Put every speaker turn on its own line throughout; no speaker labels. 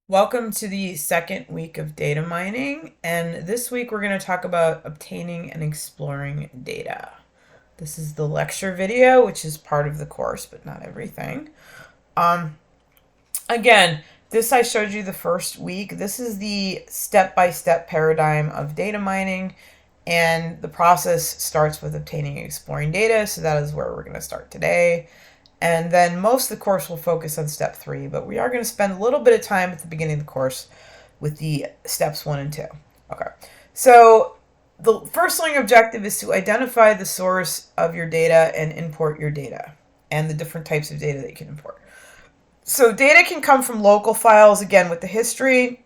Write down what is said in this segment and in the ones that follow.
Welcome to the second week of data mining, and this week we're going to talk about obtaining and exploring data. This is the lecture video, which is part of the course, but not everything. Um, Again, this I showed you the first week. This is the step-by-step paradigm of data mining, and the process starts with obtaining and exploring data, so that is where we're going to start today. And then most of the course will focus on step 3, but we are going to spend a little bit of time at the beginning of the course with the steps 1 and 2. Okay, so the first learning objective is to identify the source of your data and import your data and the different types of data that you can import. So data can come from local files, again, with the history.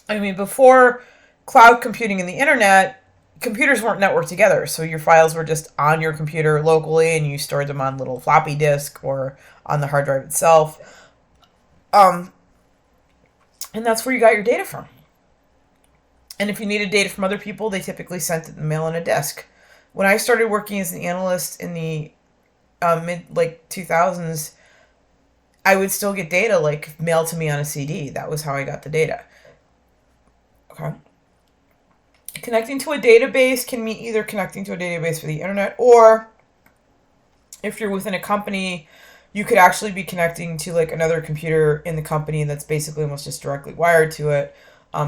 Before cloud computing and the internet, computers weren't networked together, so your files were just on your computer locally, and you stored them on little floppy disk or on the hard drive itself. And that's where you got your data from. And if you needed data from other people, they typically sent it in the mail on a disk. When I started working as an analyst in the mid 2000s, I would still get data mailed to me on a CD. That was how I got the data. Okay. Connecting to a database can mean either connecting to a database for the internet, or if you're within a company, you could actually be connecting to another computer in the company that's basically almost just directly wired to it,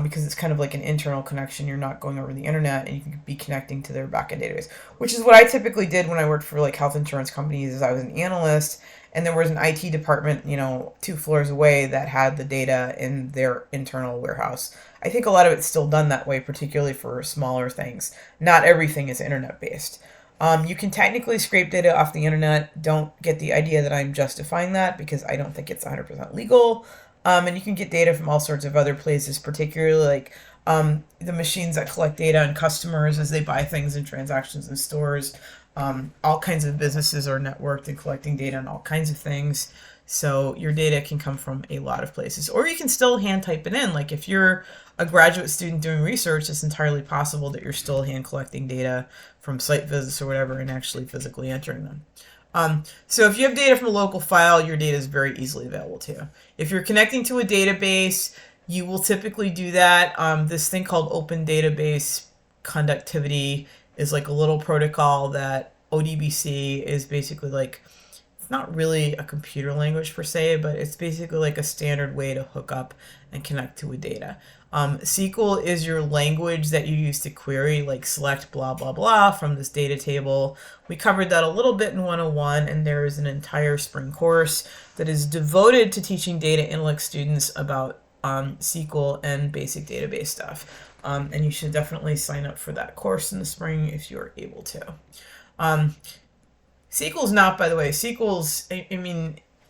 because it's kind of like an internal connection. You're not going over the internet, and you can be connecting to their backend database, which is what I typically did when I worked for health insurance companies. As I was an analyst, and there was an IT department, 2 floors away, that had the data in their internal warehouse. I think a lot of it's still done that way, particularly for smaller things. Not everything is internet based. You can technically scrape data off the internet. Don't get the idea that I'm justifying that, because I don't think it's 100% legal. And you can get data from all sorts of other places, particularly the machines that collect data on customers as they buy things and transactions in stores. All kinds of businesses are networked and collecting data on all kinds of things. So your data can come from a lot of places. Or you can still hand type it in. If you're a graduate student doing research, it's entirely possible that you're still hand collecting data from site visits or whatever and actually physically entering them. So if you have data from a local file, your data is very easily available to you. If you're connecting to a database, you will typically do that. This thing called Open Database Conductivity is a little protocol that ODBC is basically it's not really a computer language per se, but it's basically a standard way to hook up and connect to a data. SQL is your language that you use to query, select blah, blah, blah from this data table. We covered that a little bit in 101, and there is an entire spring course that is devoted to teaching data analytics students about SQL and basic database stuff. And you should definitely sign up for that course in the spring if you're able to. SQL's not, by the way, SQL's,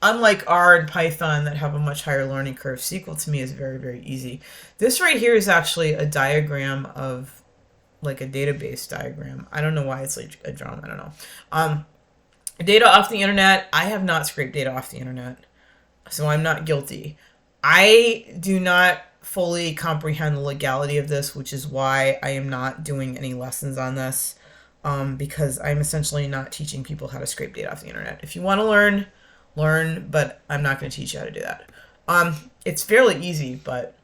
unlike R and Python that have a much higher learning curve, SQL to me is very, very easy. This right here is actually a diagram of, a database diagram. I don't know why it's a drum, I don't know. Data off the internet, I have not scraped data off the internet, so I'm not guilty. I do not fully comprehend the legality of this, which is why I am not doing any lessons on this, because I'm essentially not teaching people how to scrape data off the internet. If you want to learn, but I'm not going to teach you how to do that. It's fairly easy, but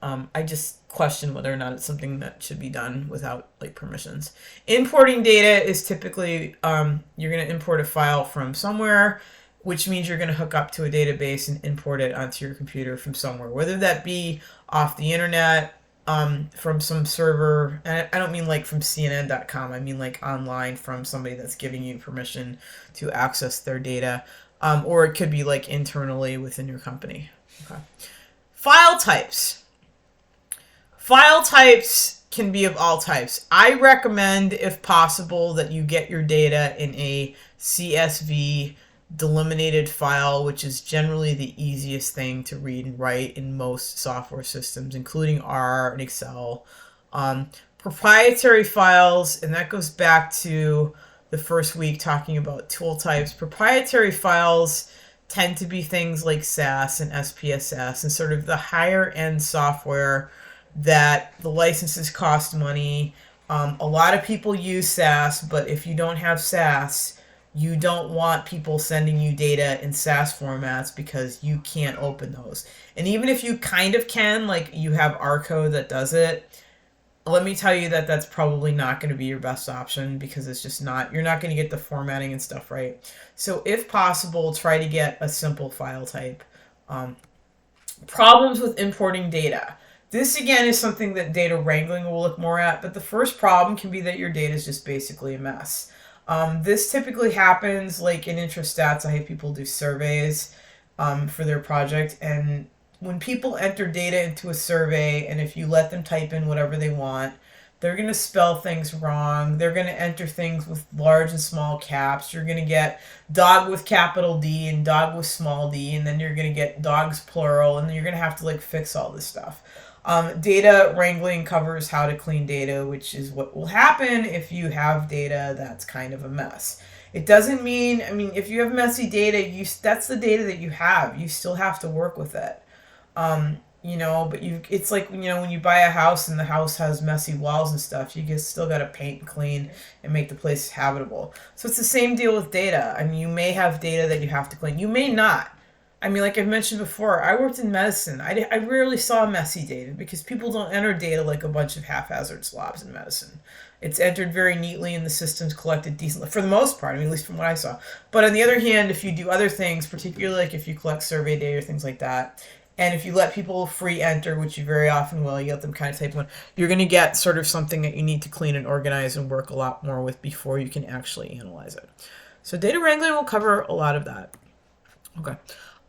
I just question whether or not it's something that should be done without permissions. Importing data is typically you're going to import a file from somewhere, which means you're going to hook up to a database and import it onto your computer from somewhere, whether that be off the internet, from some server. And I don't mean from CNN.com. I mean online from somebody that's giving you permission to access their data. Or it could be internally within your company. Okay. File types. File types can be of all types. I recommend, if possible, that you get your data in a CSV delimited file, which is generally the easiest thing to read and write in most software systems, including R and Excel. Proprietary files, and that goes back to the first week talking about tool types. Proprietary files tend to be things like SAS and SPSS and sort of the higher end software that the licenses cost money. A lot of people use SAS, but if you don't have SAS, You don't want people sending you data in SAS formats because you can't open those. And even if you kind of can, like you have R code that does it, let me tell you that that's probably not going to be your best option because it's just not, you're not going to get the formatting and stuff right. So if possible, try to get a simple file type. Problems with importing data. This again is something that data wrangling will look more at, but the first problem can be that your data is just basically a mess. This typically happens like in IntraStats. I have people do surveys for their project, and when people enter data into a survey, and if you let them type in whatever they want, they're going to spell things wrong. They're going to enter things with large and small caps. You're going to get dog with capital D and dog with small d, and then you're going to get dogs plural, and then you're going to have to like fix all this stuff. Data wrangling covers how to clean data, which is what will happen if you have data that's kind of a mess. It doesn't mean, I mean, if you have messy data, that's the data that you have. You still have to work with it. But it's like, when you buy a house and the house has messy walls and stuff, still got to paint and clean and make the place habitable. So it's the same deal with data. I mean, you may have data that you have to clean. You may not. I mean, like I've mentioned before, I worked in medicine. I rarely saw messy data because people don't enter data like a bunch of haphazard slobs in medicine. It's entered very neatly and the system's collected decently, for the most part, I mean, at least from what I saw. But on the other hand, if you do other things, particularly like if you collect survey data or things like that, and if you let people free enter, which you very often will, you let them kind of type one, you're going to get sort of something that you need to clean and organize and work a lot more with before you can actually analyze it. So data wrangling will cover a lot of that. Okay.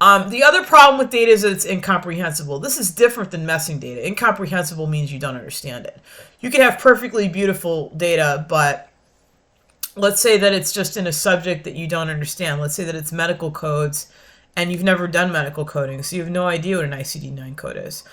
The other problem with data is that it's incomprehensible. This is different than messing data. Incomprehensible means you don't understand it. You can have perfectly beautiful data, but let's say that it's just in a subject that you don't understand. Let's say that it's medical codes and you've never done medical coding, so you have no idea what an ICD-9 code is.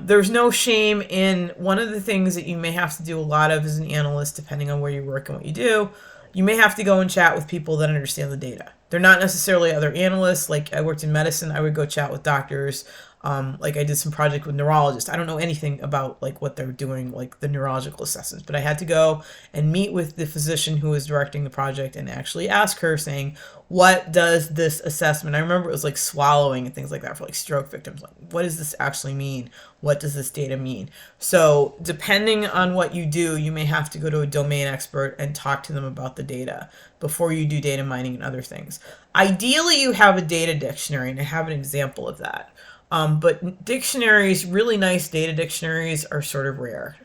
There's no shame in one of the things that you may have to do a lot of as an analyst, depending on where you work and what you do. You may have to go and chat with people that understand the data. They're not necessarily other analysts. Like I worked in medicine, I would go chat with doctors. Like I did some project with neurologists. I don't know anything about like what they're doing, like the neurological assessments, but I had to go and meet with the physician who was directing the project and actually ask her, saying, what does this assessment, I remember it was like swallowing and things like that for like stroke victims. Like, what does this actually mean? What does this data mean? So depending on what you do, you may have to go to a domain expert and talk to them about the data before you do data mining and other things. Ideally, you have a data dictionary, and I have an example of that. But dictionaries, really nice data dictionaries, are sort of rare.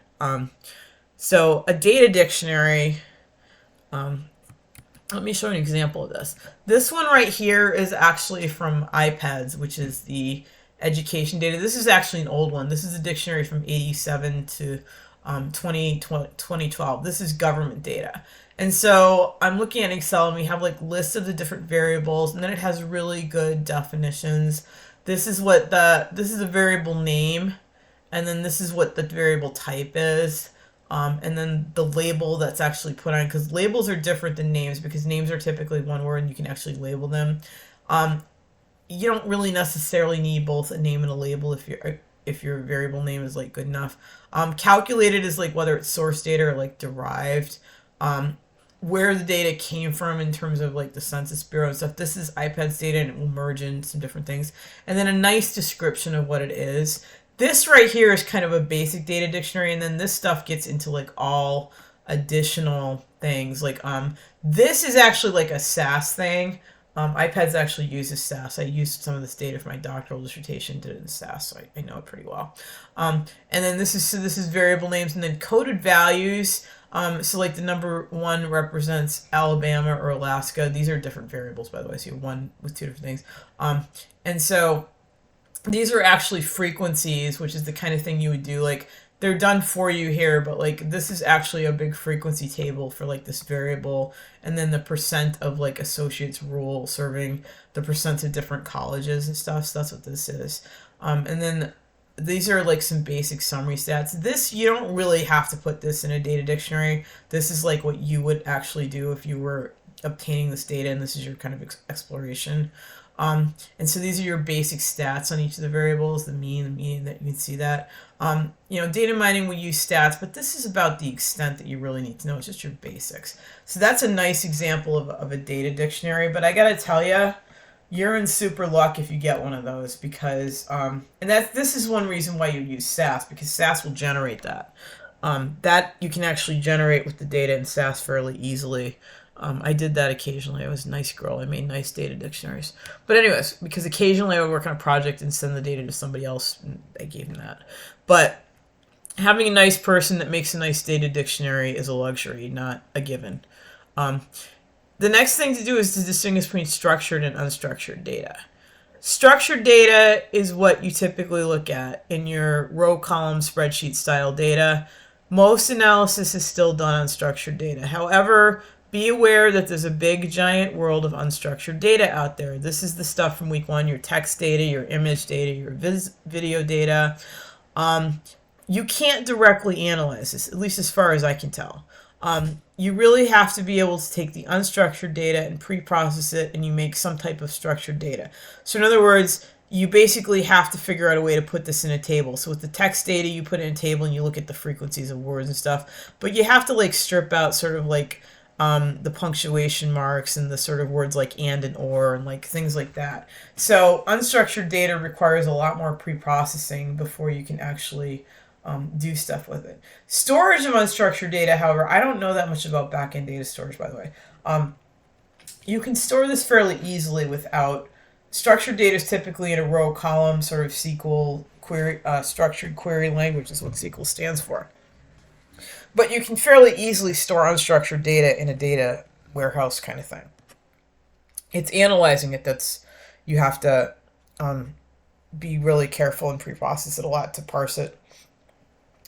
So a data dictionary, let me show an example of this. This one right here is actually from IPEDS, which is the education data. This is actually an old one. This is a dictionary from 87 to 2012. This is government data. And so I'm looking at Excel, and we have like lists of the different variables, and then it has really good definitions. This is a variable name, and then this is what the variable type is. And then the label that's actually put on, because labels are different than names, because names are typically one word and you can actually label them. You don't really necessarily need both a name and a label if your variable name is like good enough. Calculated is like whether it's source data or like derived. Where the data came from in terms of like the Census Bureau and stuff. This is IPEDS data, and it will merge in some different things. And then a nice description of what it is. This right here is kind of a basic data dictionary, and then this stuff gets into like all additional things. Like this is actually like a SAS thing. IPEDS actually uses SAS. I used some of this data for my doctoral dissertation, did it in SAS, so I know it pretty well. And then this is variable names, and then coded values. So like the number 1 represents Alabama or Alaska. These are different variables, by the way, so you have one with two different things. And so these are actually frequencies, which is the kind of thing you would do. Like they're done for you here, but like this is actually a big frequency table for like this variable, and then the percent of like associates rule serving the percent of different colleges and stuff. So that's what this is. And then these are like some basic summary stats. This, you don't really have to put this in a data dictionary. This is like what you would actually do if you were obtaining this data and this is your kind of exploration. And so these are your basic stats on each of the variables, the mean, the median, that you can see that. Data mining will use stats, but this is about the extent that you really need to know. It's just your basics. So that's a nice example of a data dictionary, but I gotta tell you, you're in super luck if you get one of those, because this is one reason why you use SAS, because SAS will generate that. That you can actually generate with the data in SAS fairly easily. I did that occasionally. I was a nice girl. I made nice data dictionaries. But anyways, because occasionally I would work on a project and send the data to somebody else, and I gave them that. But having a nice person that makes a nice data dictionary is a luxury, not a given. The next thing to do is to distinguish between structured and unstructured data. Structured data is what you typically look at in your row column spreadsheet style data. Most analysis is still done on structured data. However, be aware that there's a big giant world of unstructured data out there. This is the stuff from week 1, your text data, your image data, your video data. You can't directly analyze this, at least as far as I can tell. You really have to be able to take the unstructured data and pre-process it, and you make some type of structured data. So in other words, you basically have to figure out a way to put this in a table. So with the text data, you put it in a table and you look at the frequencies of words and stuff. But you have to strip out sort of the punctuation marks and the sort of words like and or and things like that. So unstructured data requires a lot more pre-processing before you can actually do stuff with it. Storage of unstructured data, however, I don't know that much about backend data storage, by the way. You can store this fairly easily without structured data. Is typically in a row column sort of SQL query, structured query language is what SQL stands for. But you can fairly easily store unstructured data in a data warehouse kind of thing. It's analyzing it that's you have to be really careful and pre-process it a lot to parse it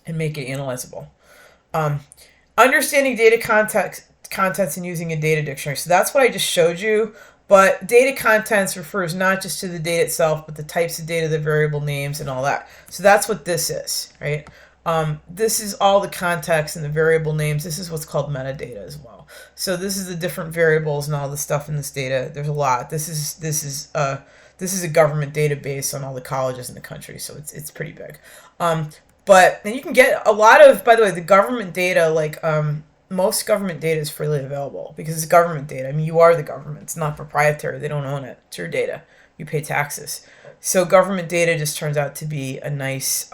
and make it analyzable. Understanding data contents and using a data dictionary. So that's what I just showed you. But data contents refers not just to the data itself, but the types of data, the variable names, and all that. So that's what this is, right? This is all the context and the variable names. This is what's called metadata as well. So this is the different variables and all the stuff in this data. There's a lot. This is a government database on all the colleges in the country, so it's pretty big. But then you can get a lot of, by the way, the government data, most government data is freely available because it's government data. I mean, you are the government. It's not proprietary. They don't own it. It's your data. You pay taxes. So government data just turns out to be a nice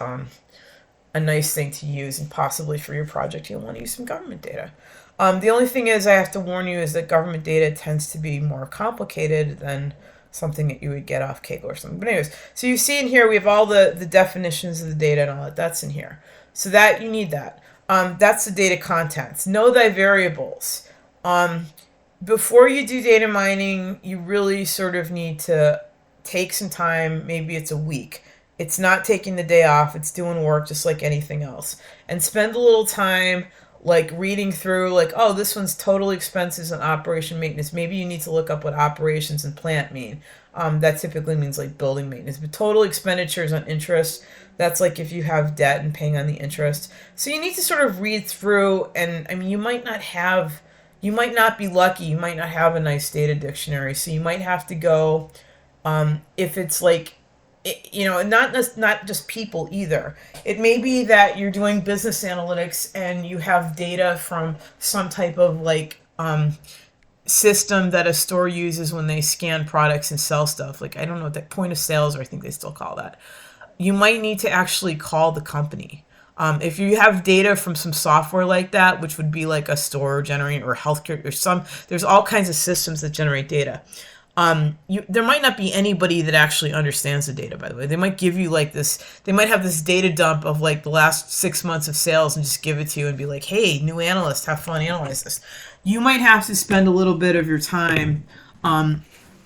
thing to use, and possibly for your project you'll want to use some government data. The only thing is I have to warn you is that government data tends to be more complicated than something that you would get off Kaggle or something. But anyways, so you see in here we have all the definitions of the data and all that. That's in here. So that you need that. That's the data contents. Know thy variables. Before you do data mining, you really sort of need to take some time. Maybe it's a week. It's not taking the day off. It's doing work just like anything else. And spend a little time reading through oh, this one's total expenses and operation maintenance. Maybe you need to look up what operations and plant mean. That typically means building maintenance. But total expenditures on interest, that's if you have debt and paying on the interest. So you need to sort of read through, and I mean, you might not be lucky. You might not have a nice data dictionary. So you might have to go, if it's not just people either. It may be that you're doing business analytics and you have data from some type of system that a store uses when they scan products and sell stuff. I don't know what that point of sales, or I think they still call that. You might need to actually call the company. If you have data from some software like that, which would be a store generating, or healthcare, or there's all kinds of systems that generate data. There might not be anybody that actually understands the data, by the way. They might give you they might have this data dump of the last 6 months of sales and just give it to you and be like, hey, new analyst, have fun, analyze this. You might have to spend a little bit of your time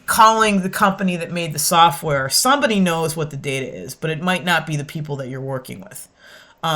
calling the company that made the software. Somebody knows what the data is, but it might not be the people that you're working with.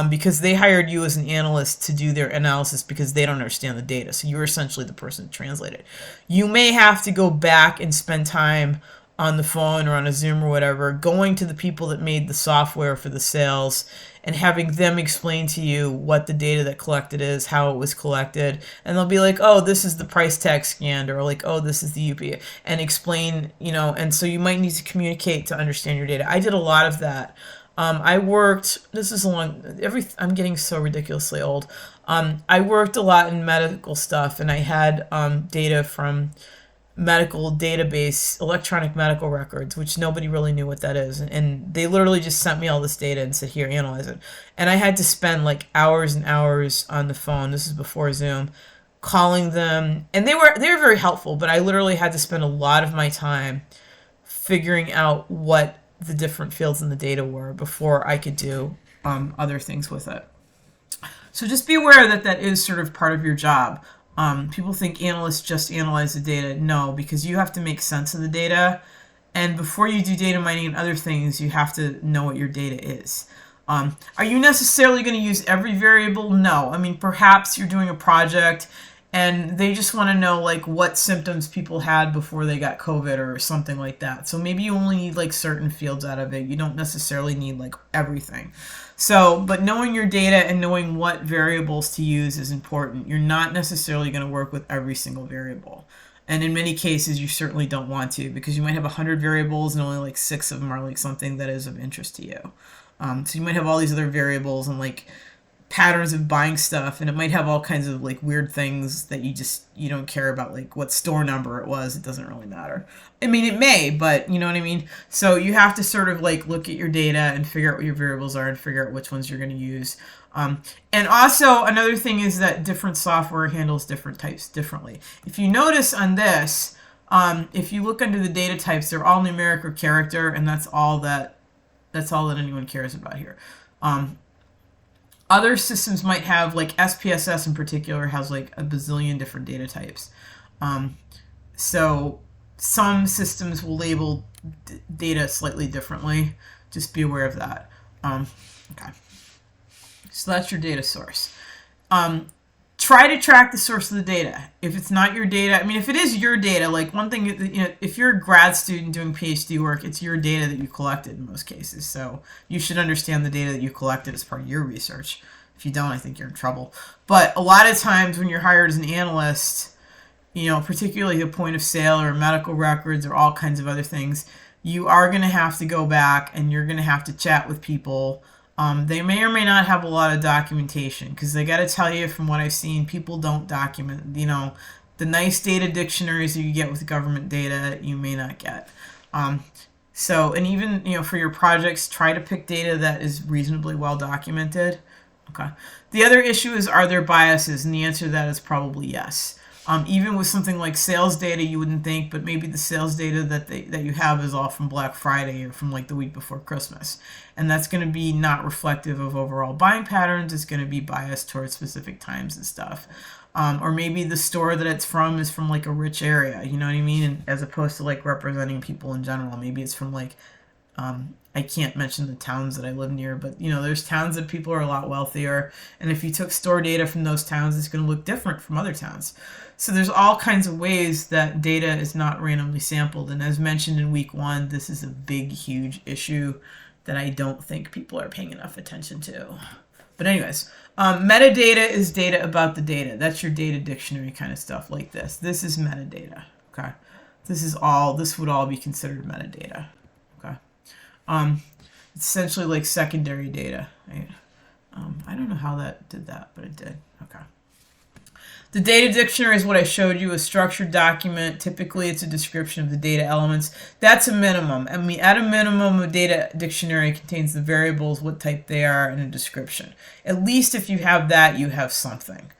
Because they hired you as an analyst to do their analysis because they don't understand the data. So you're essentially the person to translate it. You may have to go back and spend time on the phone or on a Zoom or whatever, going to the people that made the software for the sales and having them explain to you what the data that collected is, how it was collected, and they'll be like, oh, this is the price tag scanned, or like, oh, this is the UPA, and explain, and so you might need to communicate to understand your data. I did a lot of that. I worked, this is I'm getting so ridiculously old. I worked a lot in medical stuff, and I had data from medical database, electronic medical records, which nobody really knew what that is. And they literally just sent me all this data and said, here, analyze it. And I had to spend like hours and hours on the phone. This is before Zoom, calling them. And they were very helpful, but I literally had to spend a lot of my time figuring out what the different fields in the data were before I could do other things with it. So just be aware that that is sort of part of your job. People think analysts just analyze the data. No, because you have to make sense of the data. And before you do data mining and other things, you have to know what your data is. Are you necessarily going to use every variable? No. I mean, perhaps you're doing a project and they just want to know like what symptoms people had before they got COVID or something like that. So maybe you only need like certain fields out of it. You don't necessarily need like everything. So, but knowing your data and knowing what variables to use is important. You're not necessarily going to work with every single variable. And in many cases, you certainly don't want to, because you might have 100 variables and only like 6 of them are like something that is of interest to you. So you might have all these other variables and like patterns of buying stuff, and it might have all kinds of like weird things that you don't care about, like what store number it was. It doesn't really matter. I mean, it may, but you know what I mean? So you have to sort of like look at your data and figure out what your variables are and figure out which ones you're going to use. And also another thing is that different software handles different types differently. If you notice on this, if you look under the data types, they're all numeric or character, and that's all that anyone cares about here. Other systems might have, like SPSS in particular has like a bazillion different data types. So some systems will label data slightly differently. Just be aware of that. Okay. So that's your data source. Try to track the source of the data. If it's not your data, I mean, if it is your data, like one thing, if you're a grad student doing PhD work, it's your data that you collected in most cases. So you should understand the data that you collected as part of your research. If you don't, I think you're in trouble. But a lot of times when you're hired as an analyst, particularly the point of sale or medical records or all kinds of other things, you are going to have to go back and you're going to have to chat with people. They may or may not have a lot of documentation, because they got to tell you, from what I've seen, people don't document. The nice data dictionaries that you get with government data, you may not get. So, and even, for your projects, try to pick data that is reasonably well documented. Okay. The other issue is, are there biases? And the answer to that is probably yes. Even with something like sales data, you wouldn't think, but maybe the sales data that you have is all from Black Friday or from like the week before Christmas. And that's going to be not reflective of overall buying patterns. It's going to be biased towards specific times and stuff. Or maybe the store that it's from is from like a rich area, you know what I mean? And as opposed to like representing people in general. Maybe it's from like, I can't mention the towns that I live near, but there's towns that people are a lot wealthier. And if you took store data from those towns, it's going to look different from other towns. So there's all kinds of ways that data is not randomly sampled. And as mentioned in week 1, this is a big, huge issue that I don't think people are paying enough attention to. But anyways, metadata is data about the data. That's your data dictionary kind of stuff like this. This is metadata, okay? This would all be considered metadata, okay? It's essentially like secondary data, right? I don't know how that did that, but it did, okay. The data dictionary is what I showed you, a structured document. Typically, it's a description of the data elements. That's a minimum. I mean, at a minimum, a data dictionary contains the variables, what type they are, and a description. At least if you have that, you have something.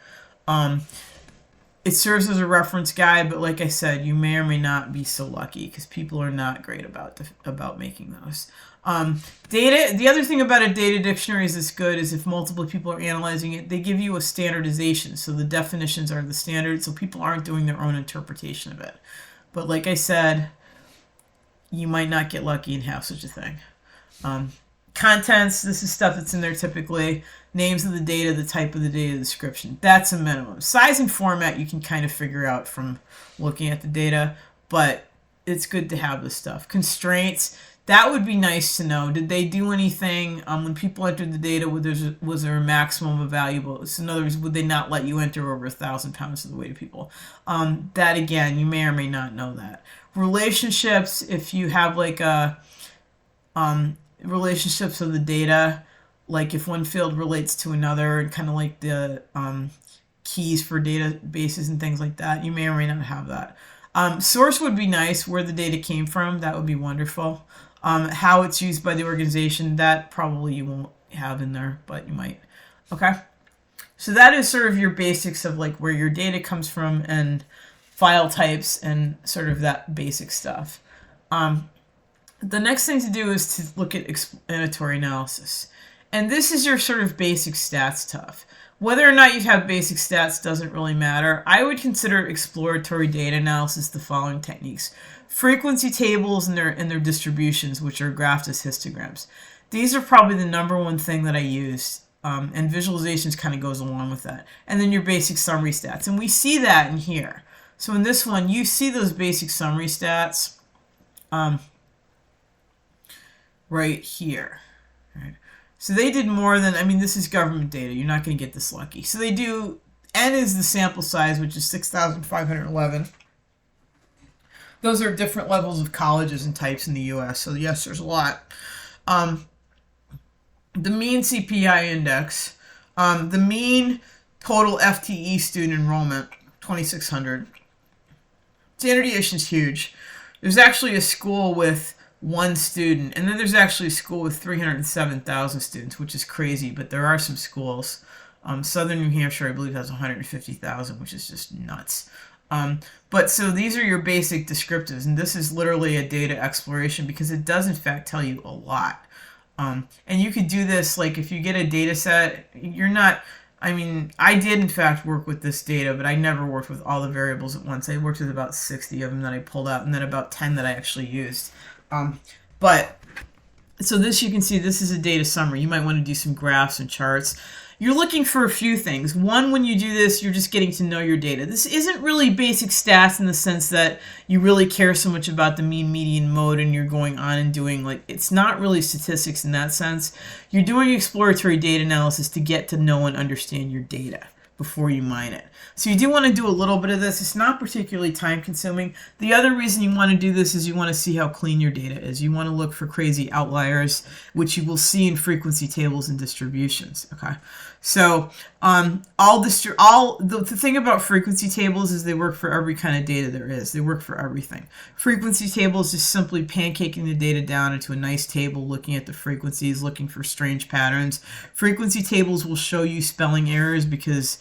It serves as a reference guide, but like I said, you may or may not be so lucky, because people are not great about making those. The other thing about a data dictionary that's good is if multiple people are analyzing it, they give you a standardization. So the definitions are the standard, so people aren't doing their own interpretation of it. But like I said, you might not get lucky and have such a thing. Contents, this is stuff that's in there typically. Names of the data, the type of the data, description. That's a minimum. Size and format you can kind of figure out from looking at the data, but it's good to have this stuff. Constraints, That would be nice to know. Did they do anything when people entered the data? Was there a maximum of valuables? In other words, would they not let you enter over 1,000 pounds of the weight of people? That again, you may or may not know that. Relationships, if you have like a relationships of the data, like if one field relates to another, and kind of like the keys for databases and things like that, you may or may not have that. Source would be nice, where the data came from, that would be wonderful. How it's used by the organization, that probably you won't have in there, but you might. Okay, so that is sort of your basics of like where your data comes from and file types and sort of that basic stuff. The next thing to do is to look at explanatory analysis. And this is your sort of basic stats stuff. Whether or not you have basic stats doesn't really matter. I would consider exploratory data analysis the following techniques. Frequency tables and their distributions, which are graphed as histograms. These are probably the number one thing that I use, and visualizations kind of goes along with that. And then your basic summary stats. And we see that in here. So in this one, you see those basic summary stats right here. Right. So they did more than, I mean, this is government data. You're not going to get this lucky. So they do, N is the sample size, which is 6,511. Those are different levels of colleges and types in the U.S. So yes, there's a lot. The mean CPI index, the mean total FTE student enrollment, 2,600. Standard deviation is huge. There's actually a school with one student, and then there's actually a school with 307,000 students, which is crazy, but there are some schools. Southern New Hampshire, I believe, has 150,000, which is just nuts. But so these are your basic descriptives, and this is literally a data exploration because it does in fact tell you a lot. And you could do this, like if you get a data set, you're not, I mean, I did in fact work with this data, but I never worked with all the variables at once. I worked with about 60 of them that I pulled out, and then about 10 that I actually used. But so this, you can see this is a data summary. You might want to do some graphs and charts. You're looking for a few things. One, when you do this, you're just getting to know your data. This isn't really basic stats in the sense that you really care so much about the mean, median, mode, and you're going on and doing, like, it's not really statistics in that sense. You're doing exploratory data analysis to get to know and understand your data before you mine it. So you do want to do a little bit of this. It's not particularly time consuming. The other reason you want to do this is you want to see how clean your data is. You want to look for crazy outliers, which you will see in frequency tables and distributions. Okay, so the thing about frequency tables is they work for every kind of data there is. They work for everything. Frequency tables is simply pancaking the data down into a nice table, looking at the frequencies, looking for strange patterns. Frequency tables will show you spelling errors because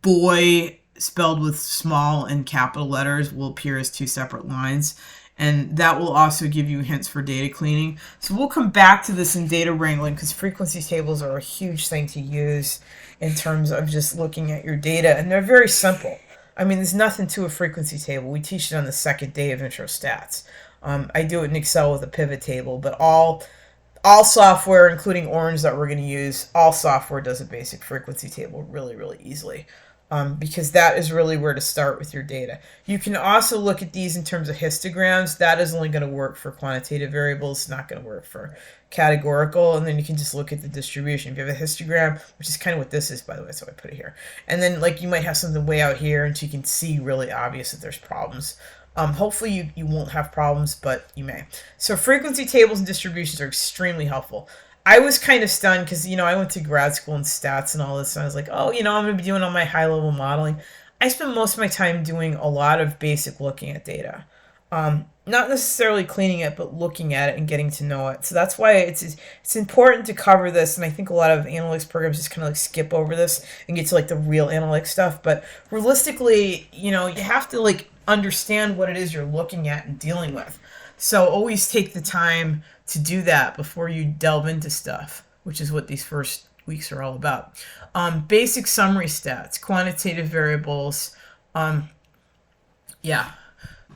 boy spelled with small and capital letters will appear as two separate lines, and that will also give you hints for data cleaning. So we'll come back to this in data wrangling because frequency tables are a huge thing to use in terms of just looking at your data, and they're very simple. I mean, there's nothing to a frequency table. We teach it on the second day of Intro Stats. I do it in Excel with a pivot table, but all software, including Orange that we're going to use, all software does a basic frequency table really, really easily, because that is really where to start with your data. You can also look at these in terms of histograms. That is only going to work for quantitative variables. It's not going to work for categorical. And then you can just look at the distribution. If you have a histogram, which is kind of what this is, by the way, so I put it here. And then like you might have something way out here, and so you can see really obvious that there's problems. Hopefully you won't have problems, but you may. So frequency tables and distributions are extremely helpful. I was kind of stunned because, I went to grad school in stats and all this, and I was like, oh, I'm going to be doing all my high-level modeling. I spent most of my time doing a lot of basic looking at data. Not necessarily cleaning it, but looking at it and getting to know it. So that's why it's important to cover this, and I think a lot of analytics programs just kind of like skip over this and get to like the real analytics stuff. But realistically, you have to like understand what it is you're looking at and dealing with. So always take the time to do that before you delve into stuff, which is what these first weeks are all about. Basic summary stats, quantitative variables.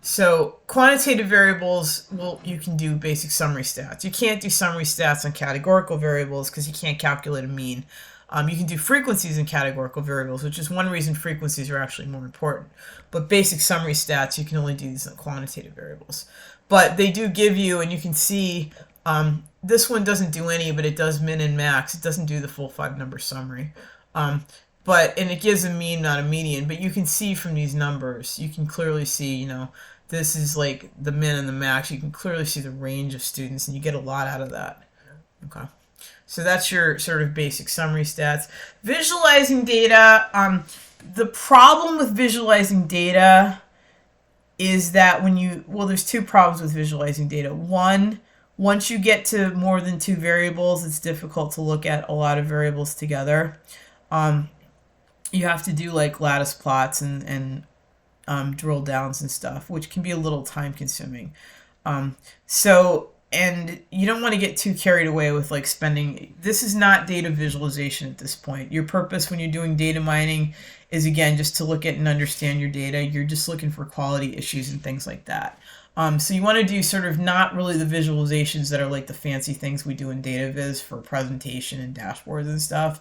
So quantitative variables, well, you can do basic summary stats. You can't do summary stats on categorical variables because you can't calculate a mean. You can do frequencies and categorical variables, which is one reason frequencies are actually more important. But basic summary stats, you can only do these in quantitative variables. But they do give you, and you can see, this one doesn't do any, but it does min and max. It doesn't do the full 5-number summary. And it gives a mean, not a median. But you can see from these numbers, you can clearly see, you know, this is like the min and the max. You can clearly see the range of students, and you get a lot out of that. Okay. So that's your sort of basic summary stats. Visualizing data. The problem with visualizing data is that there's two problems with visualizing data. One, once you get to more than 2 variables, it's difficult to look at a lot of variables together. You have to do like lattice plots and drill downs and stuff, which can be a little time consuming. And you don't want to get too carried away with like spending. This is not data visualization at this point. Your purpose when you're doing data mining is, again, just to look at and understand your data. You're just looking for quality issues and things like that. So you want to do sort of not really the visualizations that are like the fancy things we do in data viz for presentation and dashboards and stuff,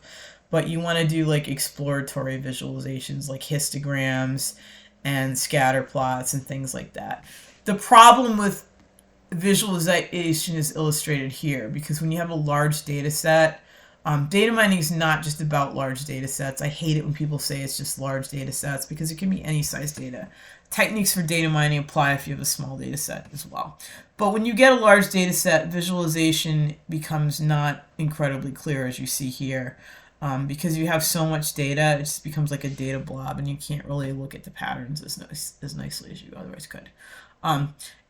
but you want to do like exploratory visualizations like histograms and scatter plots and things like that. The problem with visualization is illustrated here, because when you have a large data set, data mining is not just about large data sets. I hate it when people say it's just large data sets, because it can be any size data. Techniques for data mining apply if you have a small data set as well. But when you get a large data set, visualization becomes not incredibly clear, as you see here, because you have so much data. It just becomes like a data blob, and you can't really look at the patterns as nicely as you otherwise could.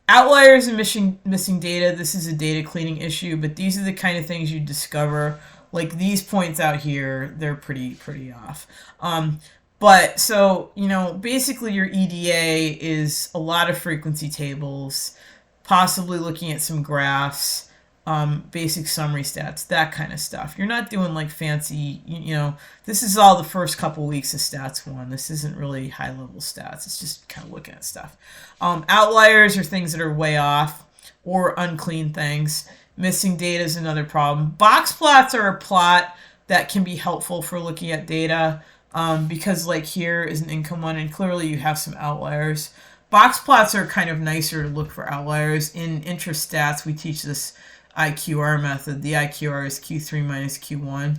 Outliers and missing data. This is a data cleaning issue, but these are the kind of things you discover. Like these points out here, they're pretty off. But so, you know, basically your EDA is a lot of frequency tables, possibly looking at some graphs, basic summary stats, that kind of stuff. You're not doing like fancy, you know, this is all the first couple weeks of stats 1. This isn't really high level stats. It's just kind of looking at stuff. Outliers are things that are way off or unclean things. Missing data is another problem. Box plots are a plot that can be helpful for looking at data, because like here is an income one, and clearly you have some outliers. Box plots are kind of nicer to look for outliers. In interest stats, we teach this IQR method. The IQR is Q3 minus Q1.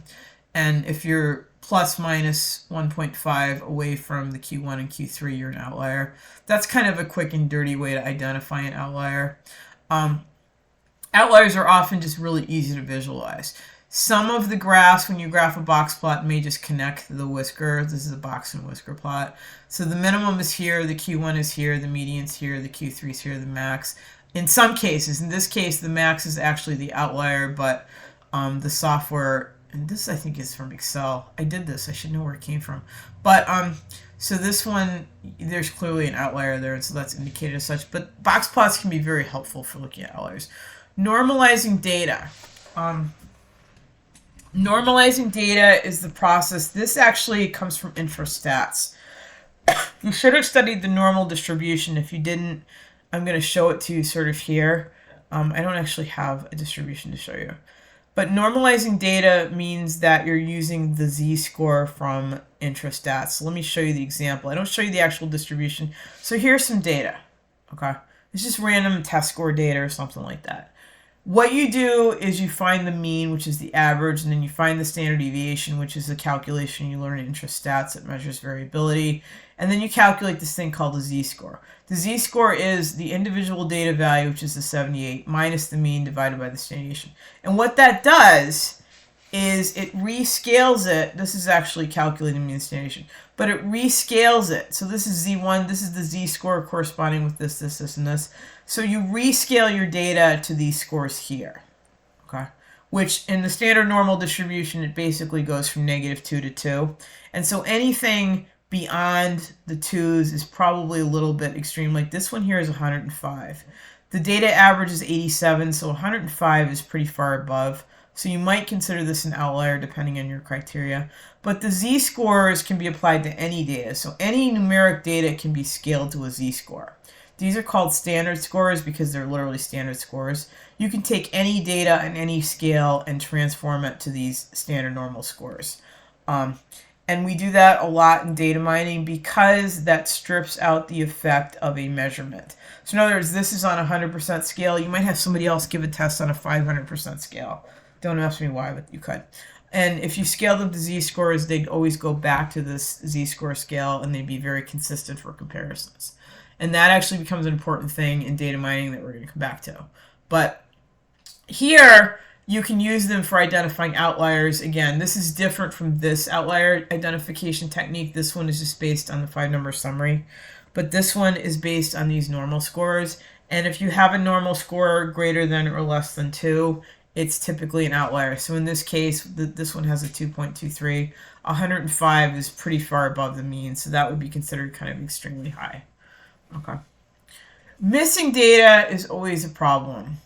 And if you're plus minus 1.5 away from the Q1 and Q3, you're an outlier. That's kind of a quick and dirty way to identify an outlier. Outliers are often just really easy to visualize. Some of the graphs, when you graph a box plot, may just connect the whisker. This is a box and whisker plot. So the minimum is here, the Q1 is here, the median's here, the Q3 is here, the max. In some cases, in this case, the max is actually the outlier, but the software, and this I think is from Excel. I did this, I should know where it came from. But so this one, there's clearly an outlier there, and so that's indicated as such. But box plots can be very helpful for looking at outliers. Normalizing data. Normalizing data is the process. This actually comes from InfoStats. You should have studied the normal distribution. If you didn't, I'm going to show it to you sort of here. I don't actually have a distribution to show you. But normalizing data means that you're using the z-score from InfoStats. So let me show you the example. I don't show you the actual distribution. So here's some data. Okay, it's just random test score data or something like that. What you do is you find the mean, which is the average, and then you find the standard deviation, which is a calculation you learn in InfoStats that measures variability. And then you calculate this thing called the z-score. The z-score is the individual data value, which is the 78, minus the mean divided by the standard deviation. And what that does is it rescales it. This is actually calculating mean standard deviation, but it rescales it. So this is z1, this is the z-score corresponding with this, this, this, and this. So you rescale your data to these scores here, okay? Which in the standard normal distribution, it basically goes from -2 to 2. And so anything beyond the 2s is probably a little bit extreme. Like this one here is 105. The data average is 87, so 105 is pretty far above. So you might consider this an outlier depending on your criteria. But the z-scores can be applied to any data. So any numeric data can be scaled to a z-score. These are called standard scores because they're literally standard scores. You can take any data on any scale and transform it to these standard normal scores. And we do that a lot in data mining because that strips out the effect of a measurement. So in other words, this is on a 100% scale. You might have somebody else give a test on a 500% scale. Don't ask me why, but you could. And if you scale them to z-scores, they'd always go back to this z-score scale, and they'd be very consistent for comparisons. And that actually becomes an important thing in data mining that we're going to come back to. But here, you can use them for identifying outliers. Again, this is different from this outlier identification technique. This one is just based on the 5-number summary. But this one is based on these normal scores. And if you have a normal score greater than or less than 2, it's typically an outlier. So in this case, this one has a 2.23. 105 is pretty far above the mean, so that would be considered kind of extremely high. Okay. Missing data is always a problem.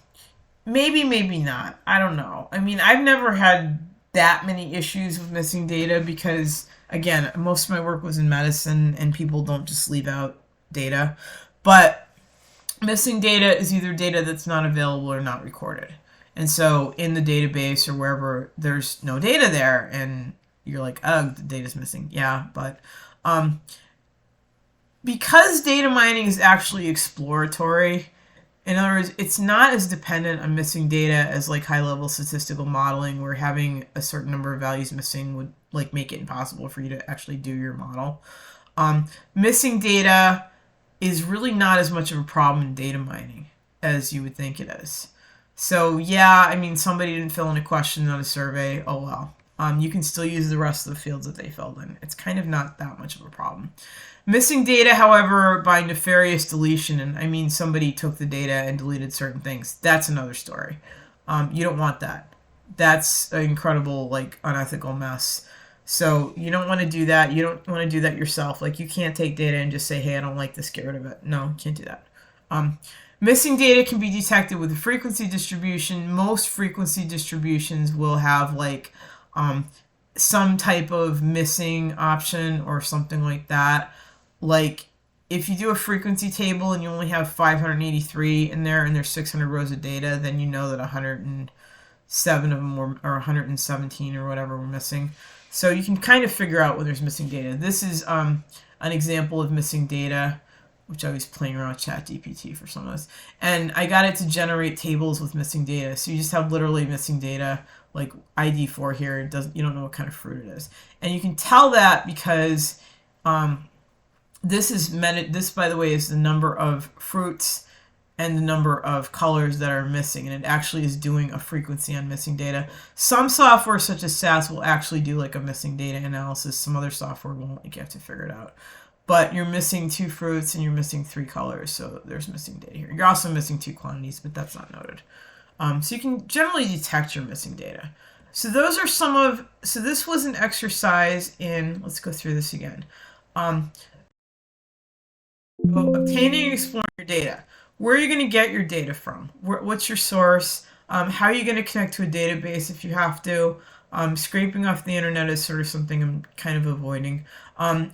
Maybe, maybe not. I don't know. I mean, I've never had that many issues with missing data because, again, most of my work was in medicine and people don't just leave out data. But missing data is either data that's not available or not recorded. And so in the database or wherever, there's no data there and you're like, ugh, the data's missing. Yeah, but because data mining is actually exploratory, in other words, it's not as dependent on missing data as like high-level statistical modeling, where having a certain number of values missing would like make it impossible for you to actually do your model. Missing data is really not as much of a problem in data mining as you would think it is. So yeah, I mean, somebody didn't fill in a question on a survey. Oh well. You can still use the rest of the fields that they filled in. It's kind of not that much of a problem. Missing data, however, by nefarious deletion, and I mean somebody took the data and deleted certain things, that's another story. You don't want that. That's an incredible, like, unethical mess. So you don't want to do that. You don't want to do that yourself. Like, you can't take data and just say, hey, I don't like this, get rid of it. No, you can't do that. Missing data can be detected with a frequency distribution. Most frequency distributions will have, like, some type of missing option or something like that. Like, if you do a frequency table and you only have 583 in there and there's 600 rows of data, then you know that 107 of them were, or 117 or whatever were missing. So you can kind of figure out when there's missing data. This is an example of missing data, which I was playing around with ChatGPT for some of this. And I got it to generate tables with missing data. So you just have literally missing data, like ID4 here. It doesn't, you don't know what kind of fruit it is. And you can tell that because this, by the way, is the number of fruits and the number of colors that are missing, and it actually is doing a frequency on missing data. Some software, such as SAS, will actually do like a missing data analysis. Some other software won't. Like, you have to figure it out. But you're missing 2 fruits and you're missing 3 colors, so there's missing data here. You're also missing 2 quantities, but that's not noted. So you can generally detect your missing data. So those are some of, so this was an exercise in, let's go through this again. Obtaining and exploring your data. Where are you going to get your data from? What's your source? How are you going to connect to a database if you have to? Scraping off the internet is sort of something I'm kind of avoiding.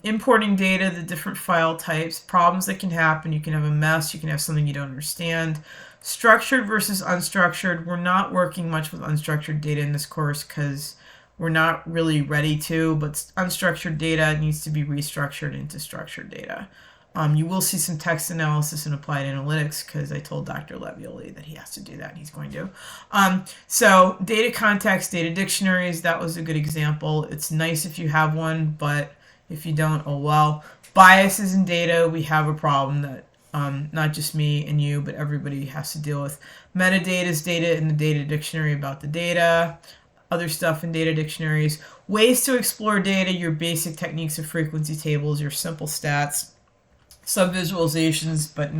Importing data, the different file types, problems that can happen. You can have a mess. You can have something you don't understand. Structured versus unstructured. We're not working much with unstructured data in this course because we're not really ready to, but unstructured data needs to be restructured into structured data. You will see some text analysis and applied analytics because I told Dr. Levioli that he has to do that, and he's going to. So data context, data dictionaries, that was a good example. It's nice if you have one, but if you don't, oh well. Biases in data, we have a problem that not just me and you, but everybody has to deal with. Metadata is data in the data dictionary about the data. Other stuff in data dictionaries. Ways to explore data, your basic techniques of frequency tables, your simple stats. Sub-visualizations, but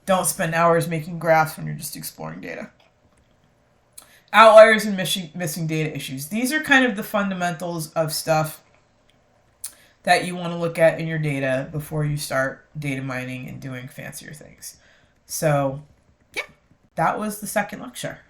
don't spend hours making graphs when you're just exploring data. Outliers and missing data issues. These are kind of the fundamentals of stuff that you want to look at in your data before you start data mining and doing fancier things. So, yeah, that was the second lecture.